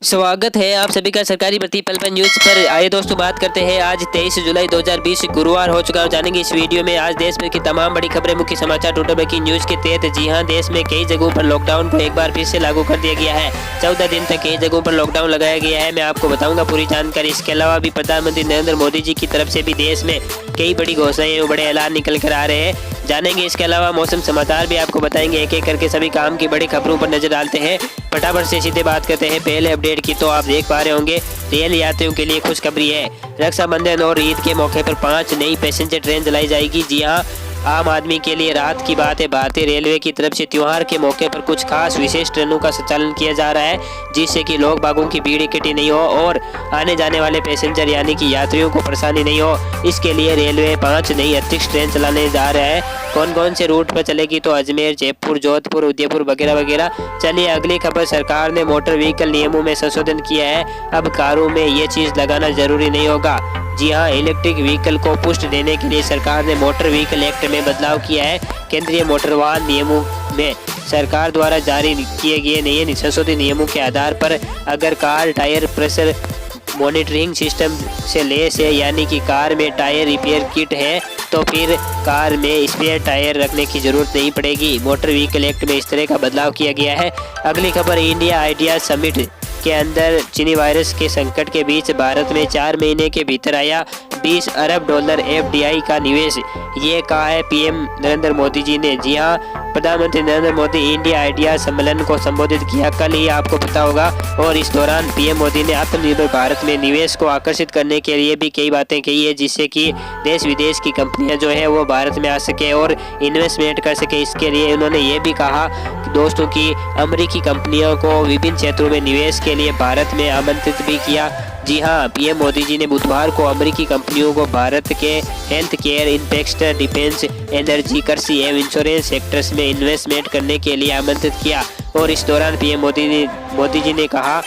स्वागत है आप सभी का सरकारी भर्ती पल-पल न्यूज पर। आइए दोस्तों बात करते हैं आज 23 जुलाई 2020 गुरुवार हो चुका है। जानेंगे इस वीडियो में आज देश में की तमाम बड़ी खबरें, मुख्य समाचार, टोटल ब्रेकिंग न्यूज के तहत। जी हां, देश में कई जगहों पर लॉकडाउन को एक बार फिर से लागू कर दिया गया है। 14 दिन तक कई जगहों पर लॉकडाउन लगाया गया है। मैं आपको बताऊंगा पूरी जानकारी। इसके अलावा भी प्रधानमंत्री नरेंद्र मोदी जी की तरफ से भी देश में कई बड़ी घोषणाएं और बड़े ऐलान निकल कर आ रहे हैं, जानेंगे। इसके अलावा मौसम समाचार भी आपको बताएंगे। एक एक करके सभी काम की बड़ी खबरों पर नजर डालते हैं। फटाफट से सीधे बात करते हैं पहले अपडेट की। तो आप देख पा रहे होंगे रेल यात्रियों के लिए खुशखबरी है। रक्षाबंधन और ईद के मौके पर 5 नई पैसेंजर ट्रेन चलाई जाएगी। जी हां, आम आदमी के लिए राहत की बात है। भारतीय रेलवे की तरफ से त्योहार के मौके पर कुछ खास विशेष ट्रेनों का संचालन किया जा रहा है, जिससे कि लोग बागों की भीड़ इकट्ठी नहीं हो और आने जाने वाले पैसेंजर यानी कि यात्रियों को परेशानी नहीं हो। इसके लिए रेलवे 5 नई अतिरिक्त ट्रेन चलाने जा रहा है। कौन कौन से रूट पर चलेगी? तो अजमेर, जयपुर, जोधपुर, उदयपुर वगैरह वगैरह। चलिए अगली खबर। सरकार ने मोटर व्हीकल नियमों में संशोधन किया है। अब कारों में ये चीज लगाना जरूरी नहीं होगा। जी हां, इलेक्ट्रिक व्हीकल को पुष्टि देने के लिए सरकार ने मोटर व्हीकल एक्ट में बदलाव किया है। केंद्रीय मोटर वाहन नियमों में सरकार द्वारा जारी किए गए नए संशोधित नियमों के आधार पर अगर car tyre pressure monitoring system से लैस है, यानी कि कार में टायर रिपेयर किट है, तो फिर कार में स्पेयर टायर रखने की जरूरत नहीं पड़ेगी। मोटर व्हीकल एक्ट में इस तरह का बदलाव किया गया है। अगली खबर, इंडिया आइडिया समिट के अंदर चीनी वायरस के संकट के बीच भारत में 4 महीने के भीतर आया $20 अरब FDI का निवेश। ये कहा है पीएम नरेंद्र मोदी जी ने। जी हां, प्रधानमंत्री नरेंद्र मोदी इंडिया आइडिया सम्मेलन को संबोधित किया कल ही, आपको पता होगा। और इस दौरान पीएम मोदी ने आत्मनिर्भर भारत में निवेश को आकर्षित करने के लिए भी कई बातें कही है, जिससे कि देश विदेश की कंपनियां जो है वो भारत में आ सके और इन्वेस्टमेंट कर सके। इसके लिए उन्होंने ये भी कहा कि दोस्तों की अमेरिकी कंपनियों को विभिन्न क्षेत्रों में निवेश के लिए भारत में आमंत्रित भी किया। जी हां, पीएम मोदी जी ने बुधवार को अमेरिकी कंपनियों को भारत के health care, infrastructure, defence, energy, कृषि एवं इंश्योरेंस सेक्टर्स में इन्वेस्टमेंट करने के लिए आमंत्रित किया। और इस दौरान पीएम मोदी जी ने कहा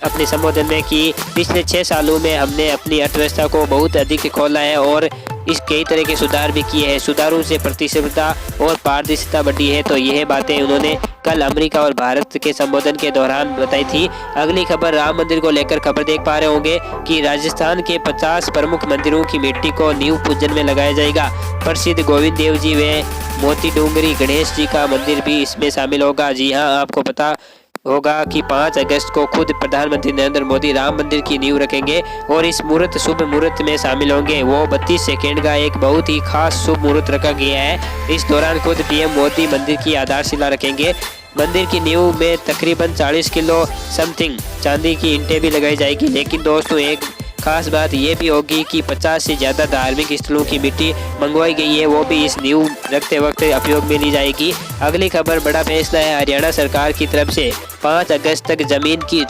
अपने संबोधन में कि पिछले 6 सालों में हमने अपनी अर्थव्यवस्था को बहुत अधिक खोला है और इस कई तरह के सुधार भी किए हैं। सुधारों से प्रतिस्पर्धा और पारदर्शिता बढ़ी है। तो यह बातें उन्होंने कल अमेरिका और भारत के संबोधन के दौरान बताई थी। अगली खबर, राम मंदिर को लेकर खबर देख पा रहे होंगे कि राजस्थान के 50 प्रमुख मंदिरों की मिट्टी को नींव पूजन में लगाया जाएगा। प्रसिद्ध गोविंद देव जी व मोती डूंगरी गणेश जी का मंदिर भी इसमें शामिल होगा। जी हाँ, आपको पता होगा कि 5 अगस्त को खुद प्रधानमंत्री नरेंद्र मोदी राम मंदिर की नींव रखेंगे और इस मुहूर्त शुभ मुहूर्त में शामिल होंगे। वो 32 सेकेंड का एक बहुत ही खास शुभ मुहूर्त रखा गया है। इस दौरान खुद पीएम मोदी मंदिर की आधारशिला रखेंगे। मंदिर की नींव में तकरीबन 40 किलो समथिंग चांदी की ईंटें भी लगाई जाएगी। लेकिन दोस्तों एक खास बात यह भी होगी कि 50 से ज़्यादा धार्मिक स्थलों की मिट्टी मंगवाई गई है, वो भी इस नींव रखते वक्त उपयोग में ली जाएगी। अगली खबर, बड़ा फैसला है हरियाणा सरकार की तरफ से 5 अगस्त तक जमीन की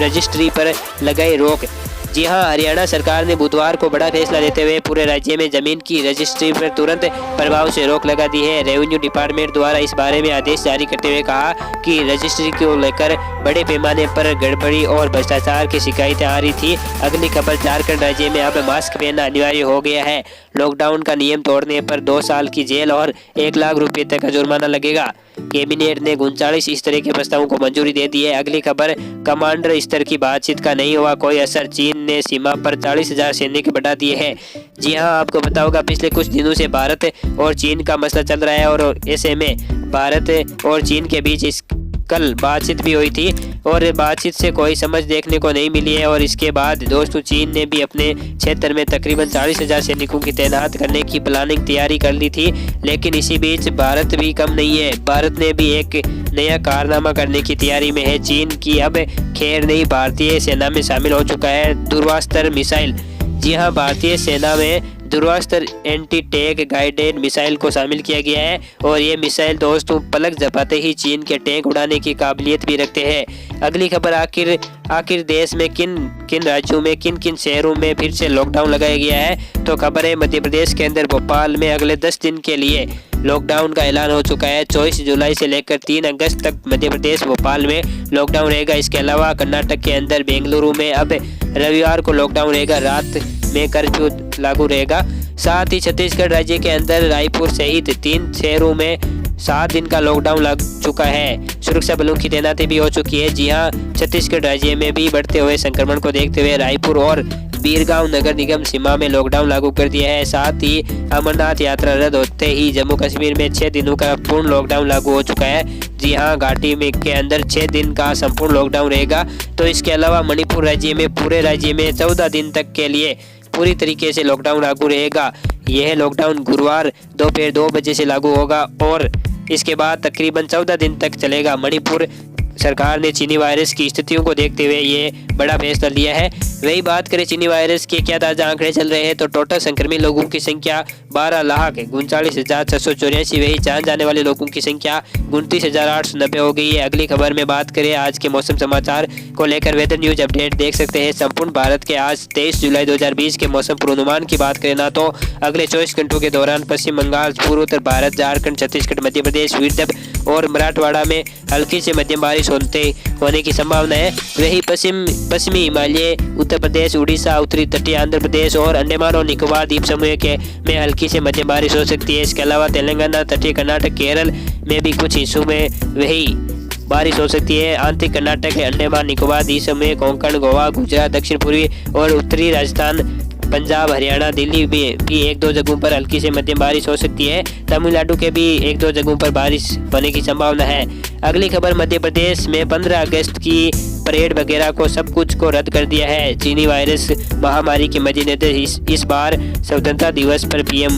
रजिस्ट्री पर लगाई रोक। जी हां, हरियाणा सरकार ने बुधवार को बड़ा फैसला लेते हुए पूरे राज्य में जमीन की रजिस्ट्री पर तुरंत प्रभाव से रोक लगा दी है। रेवेन्यू डिपार्टमेंट द्वारा इस बारे में आदेश जारी करते हुए कहा कि रजिस्ट्री को लेकर बड़े पैमाने पर गड़बड़ी और भ्रष्टाचार की शिकायतें आ रही थी। अगली खबर, झारखंड राज्य में अब मास्क पहनना अनिवार्य हो गया है। लॉकडाउन का नियम तोड़ने पर 2 साल की जेल और 1 लाख रुपए तक का जुर्माना लगेगा। कैबिनेट ने 39 इस तरह के प्रस्तावों को मंजूरी दे दी है। अगली खबर, कमांडर स्तर की बातचीत का नहीं हुआ कोई असर। चीन ने सीमा पर 40,000 सैनिक बढ़ा दिए हैं। जी हां, आपको पता होगा पिछले कुछ दिनों से भारत और चीन का मसला चल रहा है और ऐसे में भारत और चीन के बीच कल बातचीत भी हुई थी और बातचीत से कोई समझ देखने को नहीं मिली है। और इसके बाद दोस्तों चीन ने भी अपने क्षेत्र में तकरीबन 40,000 सैनिकों की तैनात करने की प्लानिंग तैयारी कर ली थी। लेकिन इसी बीच भारत भी कम नहीं है। भारत ने भी एक नया कारनामा करने की तैयारी में है। चीन की अब खैर नहीं भारतीय सेना में शामिल हो चुका है ध्रुवास्त्र मिसाइल। जी हाँ, भारतीय सेना में Dhruvastra anti tank guided missile को शामिल किया गया है और ये मिसाइल दोस्तों पलक झपकते ही चीन के टैंक उड़ाने की काबिलियत भी रखते हैं। अगली खबर, आखिर देश में किन किन राज्यों में किन किन शहरों में फिर से लॉकडाउन लगाया गया है? तो खबर है मध्य प्रदेश के अंदर भोपाल में अगले 10 दिन के लिए लॉकडाउन का ऐलान हो चुका है। 24 जुलाई से लेकर 3 अगस्त तक मध्य प्रदेश भोपाल में लॉकडाउन रहेगा। इसके अलावा कर्नाटक के अंदर बेंगलुरु में अब रविवार को लॉकडाउन रहेगा, रात में कर्फ्यू लागू रहेगा। साथ ही छत्तीसगढ़ राज्य के अंदर रायपुर सहित 3 शहरों में 7 दिन का लॉकडाउन लग चुका है। सुरक्षा बलों की तैनाती भी हो चुकी है। जी हां, छत्तीसगढ़ राज्य में भी बढ़ते हुए संक्रमण को देखते हुए रायपुर और बीरगांव नगर निगम सीमा में लॉकडाउन लागू कर दिया है। साथ ही अमरनाथ यात्रा रद्द होते ही जम्मू कश्मीर में 6 दिनों का पूर्ण लॉकडाउन लागू हो चुका है। जी हां, घाटी में के अंदर 6 दिन का संपूर्ण लॉकडाउन रहेगा। तो इसके अलावा मणिपुर राज्य में पूरे राज्य में 14 दिन तक के लिए पूरी तरीके से लॉकडाउन लागू रहेगा। यह लॉकडाउन गुरुवार दोपहर 2 बजे से लागू होगा और इसके बाद तकरीबन 14 दिन तक चलेगा। मणिपुर सरकार ने चीनी वायरस की स्थितियों को देखते हुए ये बड़ा फैसला लिया है। वही बात करें चीनी वायरस के क्या ताज़ा आंकड़े चल रहे हैं तो टोटल संक्रमित लोगों की संख्या 12,39,684। वही जान जाने वाले लोगों की संख्या 29,890 हो गई है। अगली खबर में बात करें आज के मौसम समाचार को लेकर वेदर न्यूज अपडेट देख सकते हैं। संपूर्ण भारत के आज 23 जुलाई 2020 के मौसम पूर्वानुमान की बात करें ना तो अगले 24 घंटों के दौरान पश्चिम बंगाल, पूर्वोत्तर भारत, झारखंड, छत्तीसगढ़, मध्य प्रदेश, विदर्भ और मराठवाड़ा में हल्की से मध्यम बारिश होने की संभावना है। वही पश्चिमी हिमालय, उत्तर प्रदेश, उड़ीसा, उत्तरी तटीय आंध्र प्रदेश और अंडमान और निकोबार द्वीप समूह में हल्की से मध्यम बारिश हो सकती है। इसके अलावा तेलंगाना, तटीय कर्नाटक, केरल में भी कुछ हिस्सों में वही बारिश हो सकती है। आंतरिक कर्नाटक, अंडमान निकोबार द्वीप समूह, कोंकण, गोवा, गुजरात, दक्षिण पूर्वी और उत्तरी राजस्थान, पंजाब, हरियाणा, दिल्ली भी 1-2 जगहों पर हल्की से मध्यम बारिश हो सकती है। तमिलनाडु के भी 1-2 जगहों पर बारिश होने की संभावना है। अगली खबर, मध्य प्रदेश में 15 अगस्त की परेड वगैरह को सब कुछ को रद्द कर दिया है। चीनी वायरस महामारी के मद्देनजर इस बार स्वतंत्रता दिवस पर पीएम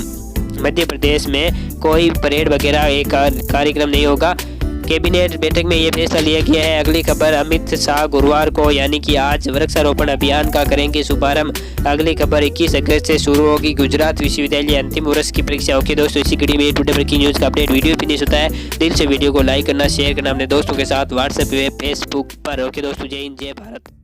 मध्य प्रदेश में कोई परेड वगैरह एक कार्यक्रम नहीं होगा। कैबिनेट बैठक में यह फैसला लिया गया है। अगली खबर, अमित शाह गुरुवार को यानी कि आज वृक्षारोपण अभियान का करेंगे शुभारंभ। अगली खबर, 21 अगस्त से शुरू होगी गुजरात विश्वविद्यालय अंतिम वर्ष की परीक्षा। ओके दोस्तों, इसी कड़ी में टुडे ब्रेकिंग न्यूज का अपडेट वीडियो फिनिश होता है। दिल से वीडियो को लाइक करना, शेयर करना अपने दोस्तों के साथ व्हाट्सएप पे, फेसबुक पर। ओके दोस्तों, जय हिंद, जय भारत।